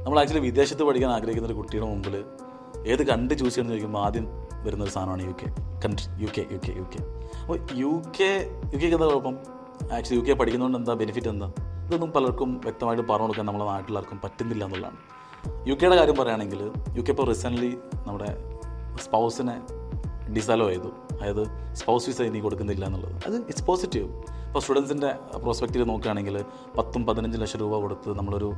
നമ്മൾ ആക്ച്വലി വിദേശത്ത് പഠിക്കാൻ ആഗ്രഹിക്കുന്ന ഒരു കുട്ടിയുടെ മുമ്പിൽ ഏത് കണ്ട് ചൂസ് ചെയ്യണമെന്ന് ചോദിക്കുമ്പോൾ ആദ്യം വരുന്നൊരു സാധനമാണ് യു കെ. അപ്പോൾ യു കെക്ക് എന്താ കുഴപ്പം? ആക്ച്വലി യു കെ പഠിക്കുന്നതുകൊണ്ട് എന്താ ബെനിഫിറ്റ് എന്താ? ഇതൊന്നും പലർക്കും വ്യക്തമായിട്ട് പറഞ്ഞു കൊടുക്കാൻ നമ്മളെ നാട്ടിലാർക്കും പറ്റുന്നില്ല എന്നുള്ളതാണ്. യു കെയുടെ കാര്യം പറയുകയാണെങ്കിൽ യു കെ ഇപ്പോൾ റീസെൻ്റ്ലി നമ്മുടെ സ്പൗസിനെ ഡിസാലോ ചെയ്തു. അതായത് സ്പൗസ് വിസ ഇനി കൊടുക്കുന്നില്ല എന്നുള്ളത്. അത് ഇറ്റ്സ് പോസിറ്റീവ്. ഇപ്പോൾ സ്റ്റുഡൻസിൻ്റെ പ്രോസ്പെക്റ്റീവ് നോക്കുകയാണെങ്കിൽ 10-15 ലക്ഷം രൂപ കൊടുത്ത് നമ്മളൊരു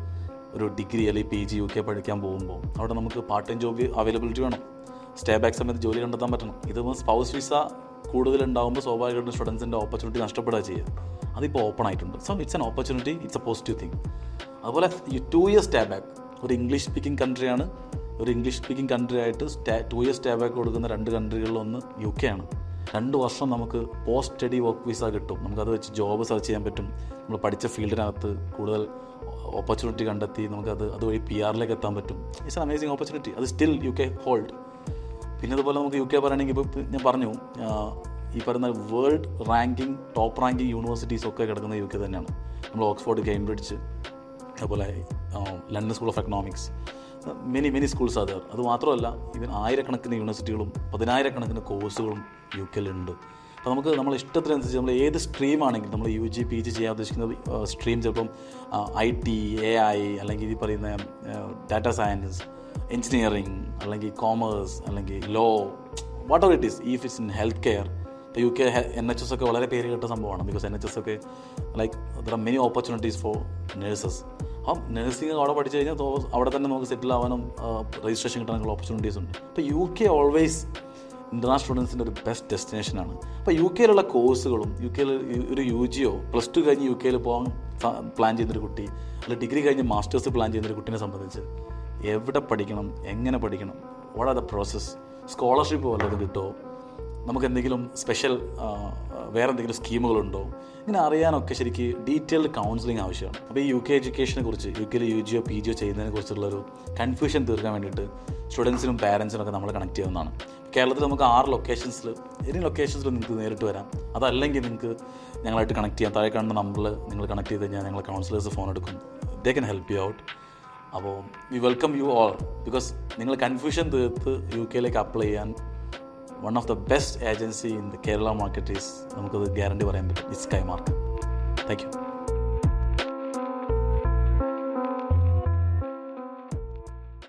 ഡിഗ്രി അല്ലെങ്കിൽ PG യു കെ പഠിക്കാൻ പോകുമ്പോൾ അവിടെ നമുക്ക് പാർട്ട് ടൈം ജോബ് അവൈലബിലിറ്റി വേണം. സ്റ്റേ ബാക്ക് സമയത്ത് ജോലി കണ്ടെത്താൻ പറ്റണം. ഇതിപ്പോൾ സ്പൗസ് വിസ കൂടുതലുണ്ടാകുമ്പോൾ സ്വാഭാവികമായിട്ടും സ്റ്റുഡൻസിൻ്റെ ഓപ്പർച്യൂണിറ്റി നഷ്ടപ്പെടുക ചെയ്യുക. അതിപ്പോൾ ഓപ്പൺ ആയിട്ടുണ്ട്. So it's an opportunity, it's A positive thing. അതുപോലെ 2 ഇയേഴ്സ് സ്റ്റേ ബാക്ക്, ഒരു ഇംഗ്ലീഷ് സ്പീക്കിംഗ് കൺട്രിയാണ്. ഒരു ഇംഗ്ലീഷ് സ്പീക്കിംഗ് കൺട്രി ആയിട്ട് 2 ഇയേഴ്സ് സ്റ്റേ ബാക്ക് കൊടുക്കുന്ന 2 കൺട്രികളിലൊന്ന് യു കെ ആണ്. 2 വർഷം നമുക്ക് പോസ്റ്റ് സ്റ്റഡി വർക്ക് വിസ കിട്ടും. നമുക്കത് വെച്ച് ജോബ് സെർച്ച് ചെയ്യാൻ പറ്റും. നമ്മൾ പഠിച്ച ഫീൽഡിനകത്ത് കൂടുതൽ ഓപ്പർച്യൂണിറ്റി കണ്ടെത്തി നമുക്കത് അതുവഴി PR-ലേക്ക് എത്താൻ പറ്റും. It's an amazing opportunity. അത് സ്റ്റിൽ യു കെ ഹോൾഡ്. പിന്നെ അതുപോലെ നമുക്ക് യു കെ പറയുകയാണെങ്കിൽ ഇപ്പോൾ ഞാൻ പറഞ്ഞു ഈ പറയുന്ന വേൾഡ് റാങ്കിങ്, ടോപ്പ് റാങ്കിങ് യൂണിവേഴ്സിറ്റീസൊക്കെ കിടക്കുന്ന യു കെ തന്നെയാണ്. നമ്മൾ ഓക്സ്ഫോർഡ്, കേംബ്രിഡ്ജ്, അതുപോലെ London school of economics, many schools അത്. അതുമാത്രമല്ല ഇവൻ 1000-കണക്കിന് യൂണിവേഴ്സിറ്റികളും 10,000-കണക്കിന് കോഴ്സുകളും യു കെയിലുണ്ട്. അപ്പോൾ നമുക്ക് നമ്മളെ ഇഷ്ടത്തിനനുസരിച്ച് നമ്മൾ ഏത് സ്ട്രീമാണെങ്കിലും നമ്മൾ UG PG ചെയ്യാൻ ഉദ്ദേശിക്കുന്ന സ്ട്രീം ചിലപ്പം IT, AI അല്ലെങ്കിൽ ഈ പറയുന്ന ഡാറ്റാ സയൻസ്, എഞ്ചിനീയറിംഗ്, അല്ലെങ്കിൽ കോമേഴ്സ്, അല്ലെങ്കിൽ law, whatever it is, if it's in health care. ഇപ്പോൾ യു കെ NHS ഒക്കെ വളരെ പേര് കേട്ട സംഭവമാണ്. ബിക്കോസ് NHS ഒക്കെ like there are many opportunities for nurses. അപ്പം നേഴ്സിംഗ് അവിടെ പഠിച്ചു കഴിഞ്ഞാൽ അവിടെ തന്നെ നമുക്ക് സെറ്റിൽ ആവാനും രജിസ്ട്രേഷൻ കിട്ടാനുള്ള ഓപ്പർച്യൂണിറ്റീസ് ഉണ്ട്. അപ്പോൾ യു കെ ഓൾവേസ് ഇൻ്റർനാഷണൽ സ്റ്റുഡൻസിൻ്റെ ഒരു ബെസ്റ്റ് ഡെസ്റ്റിനേഷനാണ്. അപ്പോൾ യു കെയിലുള്ള കോഴ്സുകളും യു കെയിൽ ഒരു UG +2 കഴിഞ്ഞ് യു കെയിൽ പോകാൻ പ്ലാൻ ചെയ്യുന്നൊരു കുട്ടി, അല്ലെങ്കിൽ ഡിഗ്രി കഴിഞ്ഞ് മാസ്റ്റേഴ്സ് പ്ലാൻ ചെയ്യുന്നൊരു കുട്ടീനെ സംബന്ധിച്ച് എവിടെ പഠിക്കണം, എങ്ങനെ പഠിക്കണം, what are the process, scholarship വല്ലതും കിട്ടുമോ, നമുക്ക് എന്തെങ്കിലും സ്പെഷ്യൽ വേറെ എന്തെങ്കിലും സ്കീമുകളുണ്ടോ, ഇങ്ങനെ അറിയാനൊക്കെ ശരിക്ക് ഡീറ്റെയിൽഡ് കൗൺസിലിംഗ് ആവശ്യമാണ്. അപ്പോൾ ഈ യു കെ എഡ്യൂക്കേഷനെ കുറിച്ച്, യു കെയിൽ UG PG ചെയ്യുന്നതിനെ കുറിച്ചുള്ളൊരു കൺഫ്യൂഷൻ തീർക്കാൻ വേണ്ടിയിട്ട് സ്റ്റുഡൻസിനും പാരൻസിനും ഒക്കെ നമ്മൾ കണക്ട് ചെയ്യുന്നതാണ്. കേരളത്തിൽ നമുക്ക് 6 ലൊക്കേഷൻസിൽ, ഏതെങ്കിലും ലൊക്കേഷൻസിൽ നിങ്ങൾക്ക് നേരിട്ട് വരാം. അതല്ലെങ്കിൽ നിങ്ങൾക്ക് ഞങ്ങളായിട്ട് കണക്ട് ചെയ്യാം. താഴെ കാണുന്ന നമ്പറിൽ നിങ്ങൾ കണക്ട് ചെയ്ത് കഴിഞ്ഞാൽ ഞങ്ങൾ കൗൺസിലേഴ്സ് ഫോൺ എടുക്കും. ദേ കൻ ഹെൽപ്പ് യു ഔട്ട്. അപ്പോൾ V welcome you all. Because നിങ്ങൾ കൺഫ്യൂഷൻ തീർത്ത് യു കെയിലേക്ക് അപ്ലൈ ചെയ്യാൻ one of the best agency in the Kerala market is, നമുക്കത് ഗ്യാരണ്ടി പറയാൻ പറ്റും, ഇറ്റ്സ് Skymark. Thank you.